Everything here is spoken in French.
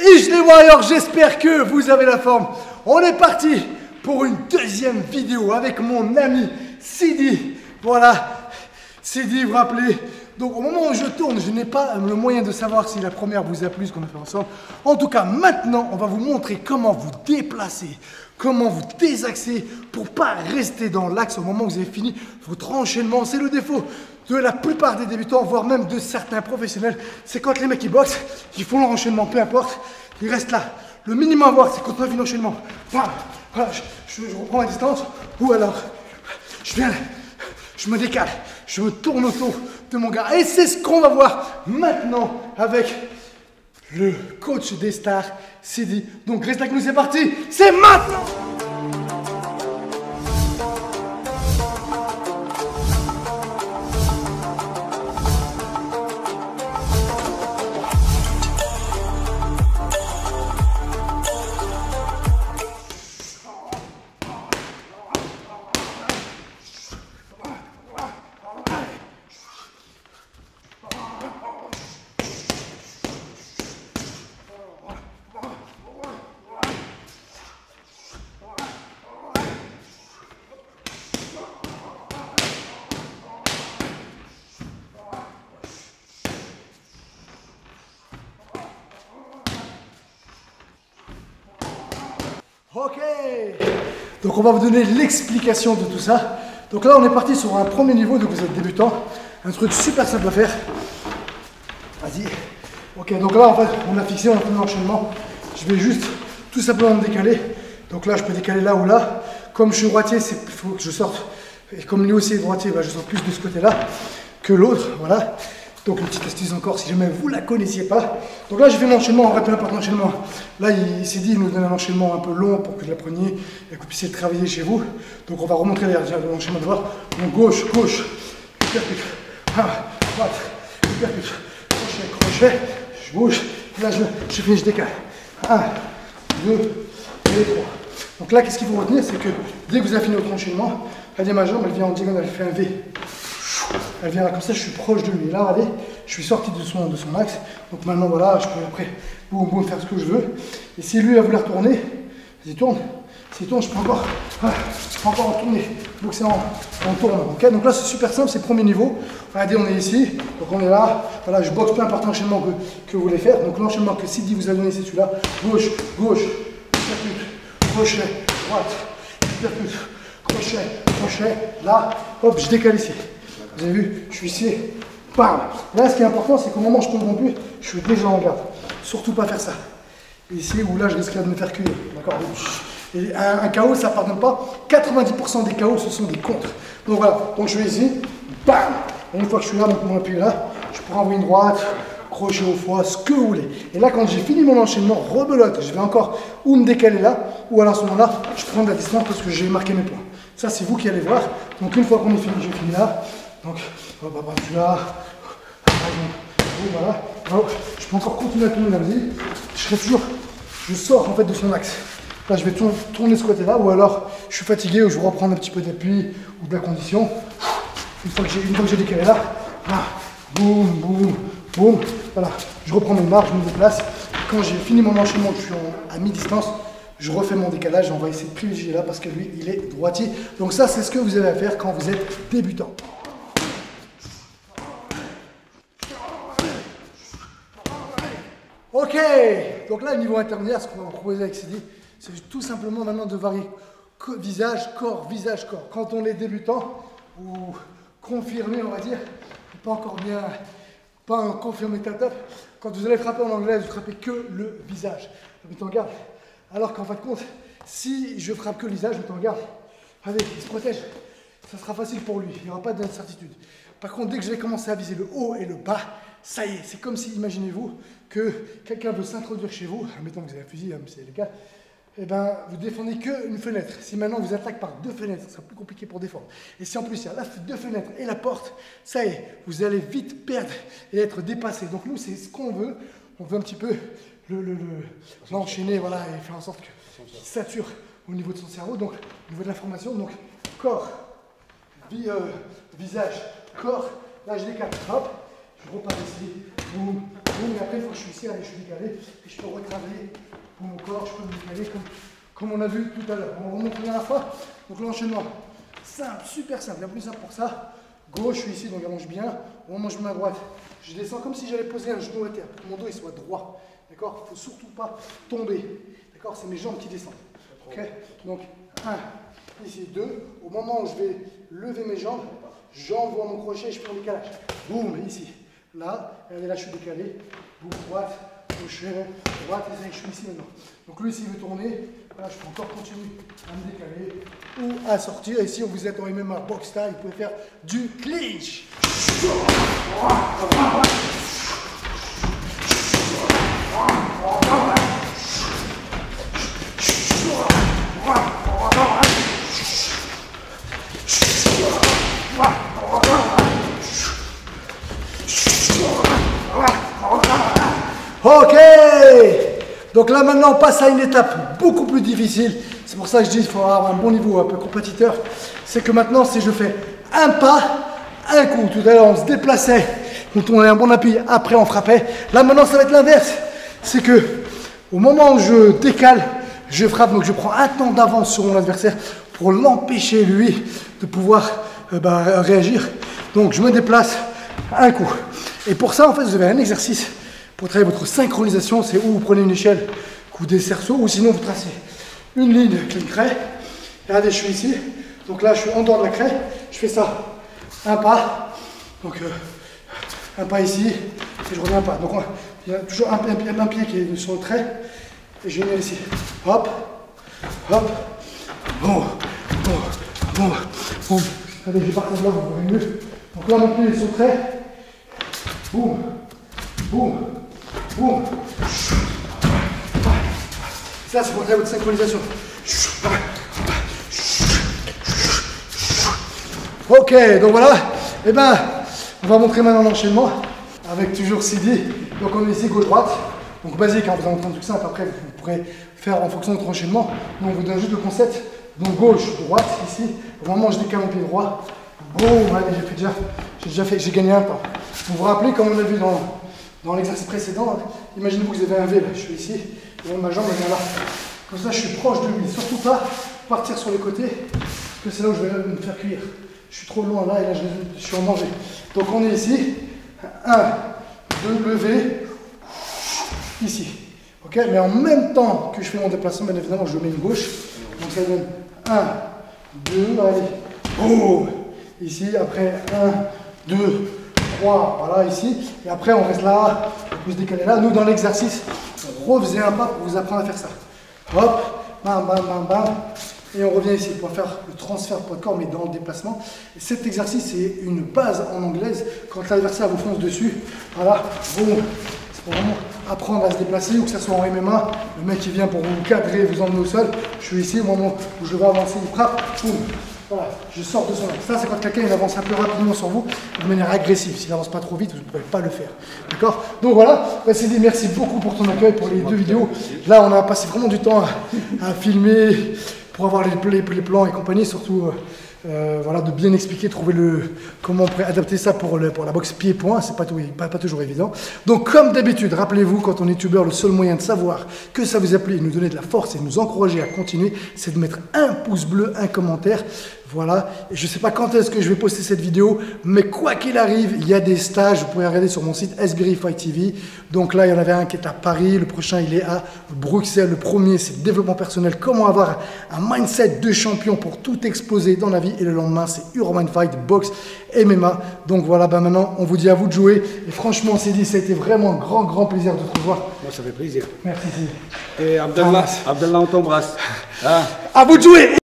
Et je les vois, alors j'espère que vous avez la forme. On est parti pour une deuxième vidéo avec mon ami Sidi. Voilà, Sidi, vous vous rappelez. Donc au moment où je tourne, je n'ai pas le moyen de savoir si la première vous a plu, ce qu'on a fait ensemble. En tout cas, maintenant, on va vous montrer comment vous déplacer, comment vous désaxer pour pas rester dans l'axe au moment où vous avez fini votre enchaînement. C'est le défaut de la plupart des débutants, voire même de certains professionnels. C'est quand les mecs qui boxent, ils font leur enchaînement, peu importe, ils restent là. Le minimum à voir, c'est quand on a fini l'enchaînement. Voilà, je reprends la distance, ou alors je viens, je me décale, je me tourne autour de mon gars. Et c'est ce qu'on va voir maintenant avec le coach des stars, Sidi. Donc reste avec nous, c'est parti, c'est maintenant! Ok, donc on va vous donner l'explication de tout ça. Donc là on est parti sur un premier niveau, donc vous êtes débutant. Un truc super simple à faire. Vas-y. Ok, donc là en fait on a fixé, on a fait l'enchaînement. Je vais juste tout simplement me décaler. Donc là je peux décaler là ou là. Comme je suis droitier, il faut que je sorte. Et comme lui aussi est droitier, bah, je sors plus de ce côté-là que l'autre. Voilà. Donc une petite astuce encore si jamais vous la connaissiez pas. Donc là j'ai fait l'enchaînement, en fait peu importe l'enchaînement. Là il s'est dit il nous donne un enchaînement un peu long pour que vous l'appreniez et que vous puissiez le travailler chez vous. Donc on va remontrer l'enchaînement de voir. Donc gauche, gauche, hypercute, droite, hypercute, crochet, crochet, je bouge, là je finis, je décale. 1, 2 et 3. Donc là qu'est-ce qu'il faut retenir, c'est que dès que vous avez fini votre enchaînement, regardez ma jambe elle vient en diagonale, elle fait un V. Elle vient là comme ça, je suis proche de lui. Là, regardez, je suis sorti de son axe. Donc maintenant, voilà, je peux après, boum, boum, faire ce que je veux. Et si lui a voulu retourner, s'il tourne, je peux encore en tourner. Donc c'est en tournant. Okay, donc là, c'est super simple, c'est le premier niveau. Regardez, on est ici. Donc on est là. Voilà, je boxe peu importe l'enchaînement que vous voulez faire. Donc l'enchaînement que Sidi vous a donné, c'est celui-là. Gauche, gauche, hypercute, crochet, droite, hypercute, crochet, crochet. Là, hop, je décale ici. Vous avez vu, je suis ici, bam. Là, ce qui est important, c'est qu'au moment où je tombe mon pied, je suis déjà en garde. Surtout pas faire ça. Ici, où là, je risquerais de me faire cueillir. D'accord. Et un KO, ça ne pardonne pas. 90% des KO, ce sont des contres. Donc voilà, donc je vais ici, bam. Et une fois que je suis là, mon appui est là, je peux envoyer une droite, crochet au foie, ce que vous voulez. Et là, quand j'ai fini mon enchaînement, rebelote, je vais encore ou me décaler là, ou alors à ce moment-là, je prends de la distance parce que j'ai marqué mes points. Ça, c'est vous qui allez voir. Donc une fois qu'on est fini, j'ai fini là. Donc, tu là, voilà. Alors, je peux encore continuer à tourner là-dessus. Je sors en fait de son axe. Là, je vais tourner ce côté-là, ou alors je suis fatigué, ou je reprends un petit peu d'appui ou de la condition. Une fois que j'ai décalé là, boum, boum, boum. Voilà, je reprends mes marques, je me déplace. Quand j'ai fini mon enchaînement, je suis à mi-distance. Je refais mon décalage, on va essayer de privilégier là parce que lui, il est droitier. Donc ça, c'est ce que vous avez à faire quand vous êtes débutant. Ok, donc là, au niveau intermédiaire, ce qu'on va vous proposer avec Sidi, c'est tout simplement maintenant de varier visage, corps, visage, corps. Quand on est débutant, ou confirmé, on va dire, pas encore bien, pas un confirmé top, quand vous allez frapper en anglais, vous frappez que le visage. Je me regarde. Alors qu'en fin de compte, si je frappe que le visage, je me regarde. Allez, il se protège. Ça sera facile pour lui, il n'y aura pas d'incertitude. Par contre, dès que je vais commencer à viser le haut et le bas, ça y est, c'est comme si, imaginez-vous, que quelqu'un veut s'introduire chez vous, admettons que vous avez un fusil, c'est le cas, et ben vous défendez qu'une fenêtre. Si maintenant vous attaquez par deux fenêtres, ce sera plus compliqué pour défendre. Et si en plus il y a deux fenêtres et la porte, ça y est, vous allez vite perdre et être dépassé. Donc nous, c'est ce qu'on veut. On veut un petit peu l'enchaîner, voilà, et faire en sorte qu'il sature au niveau de son cerveau, donc au niveau de l'information, donc corps, visage, corps, là je décale, hop, je repars ici, boum, boum, et après, une fois que je suis ici, allez, je suis décalé, et je peux retravailler pour mon corps, je peux me décaler comme on a vu tout à l'heure. On remonte la dernière fois. Donc l'enchaînement, simple, super simple. Il y a plus simple pour ça. Gauche, je suis ici, donc allonge bien. Au moment où je mets à droite, je descends comme si j'allais poser un genou à terre pour que mon dos il soit droit. D'accord? Il ne faut surtout pas tomber. D'accord? C'est mes jambes qui descendent. Ok? Donc 1, ici 2. Au moment où je vais lever mes jambes, j'envoie mon crochet, je fais mon décalage. Boum, ici. Là, regardez là, je suis décalé. Boum, droite, gauche, droite, et je suis ici maintenant. Donc lui, s'il veut tourner, là, je peux encore continuer à me décaler ou à sortir. Et si vous êtes en MMA box style, vous pouvez faire du clinch. Ok, donc là maintenant on passe à une étape beaucoup plus difficile. C'est pour ça que je dis qu'il faut avoir un bon niveau un peu compétiteur. C'est que maintenant si je fais un pas, un coup, tout à l'heure on se déplaçait, quand on avait un bon appui, après on frappait. Là maintenant ça va être l'inverse. C'est que au moment où je décale, je frappe, donc je prends un temps d'avance sur mon adversaire pour l'empêcher lui de pouvoir réagir. Donc je me déplace, un coup. Et pour ça en fait vous avez un exercice. Pour travailler votre synchronisation, c'est où vous prenez une échelle, coup des cerceaux, ou sinon vous tracez une ligne avec une craie. Regardez, je suis ici, donc là je suis en dehors de la craie, je fais ça, un pas, donc un pas ici, et je reviens un pas. Donc il y a toujours un pied qui est sur le trait, et je viens ici, hop, hop, bon, bon, bon, bon. Allez, je partage là, vous voyez mieux. Donc là mon pied est sur le trait, boum, boum. Boum. Ça, c'est pour travailler votre synchronisation. Ok, donc voilà. Et ben, on va montrer maintenant l'enchaînement avec toujours CD. Donc on est ici gauche-droite. Donc basique, hein, vous allez entendre tout ça. Après, vous pourrez faire en fonction de votre enchaînement. Donc on vous donne juste le concept. Donc gauche-droite ici. Au moment où je décale mon pied droit. Boum, allez, j'ai gagné un temps. Vous vous rappelez, comme on a vu dans l'exercice précédent, imaginez-vous que vous avez un V là, je suis ici, et ma jambe elle vient là. Comme ça je suis proche de lui, surtout pas partir sur les côtés, parce que c'est là où je vais me faire cuire. Je suis trop loin là et là je suis en danger. Donc on est ici, 1, 2, lever, ici. Ok, mais en même temps que je fais mon déplacement, bien évidemment je mets une gauche. Donc ça donne 1, 2, allez, boum, ici, après 1, 2, 3, voilà ici, et après on reste là, on peut se décaler là. Nous dans l'exercice, on refaisait un pas pour vous apprendre à faire ça. Hop, bam, bam, bam, bam, et on revient ici pour faire le transfert de poids de corps, mais dans le déplacement. Et cet exercice c'est une base en anglaise, quand l'adversaire vous fonce dessus, voilà, boum, c'est pour vraiment apprendre à se déplacer, ou que ce soit en MMA, le mec qui vient pour vous cadrer, vous emmener au sol, je suis ici, au moment où je vais avancer, il frappe, boum. Voilà, je sors de son axe. Ça, c'est quand quelqu'un avance un peu rapidement sur vous, de manière agressive. S'il n'avance pas trop vite, vous ne pouvez pas le faire. D'accord? Donc voilà, Sidi, merci beaucoup pour ton accueil, pour les deux vidéos. Là, on a passé vraiment du temps à filmer, pour avoir les plans et compagnie, surtout voilà, de bien expliquer, trouver comment on pourrait adapter ça pour la boxe pied-point, c'est pas toujours évident. Donc comme d'habitude, rappelez-vous, quand on est youtubeur, le seul moyen de savoir que ça vous a plu, nous donner de la force et nous encourager à continuer, c'est de mettre un pouce bleu, un commentaire. Voilà, et je ne sais pas quand est-ce que je vais poster cette vidéo, mais quoi qu'il arrive, il y a des stages, vous pouvez regarder sur mon site SBRI Fight TV. Donc là, il y en avait un qui est à Paris, le prochain il est à Bruxelles. Le premier, c'est développement personnel, comment avoir un mindset de champion pour tout exploser dans la vie. Et le lendemain, c'est Euromind Fight, boxe, MMA. Donc voilà, maintenant, on vous dit à vous de jouer. Et franchement, Sidi, ça a été vraiment un grand plaisir de te revoir. Moi, ça fait plaisir. Merci Sidi. Et Abdallah, on t'embrasse. À vous de jouer.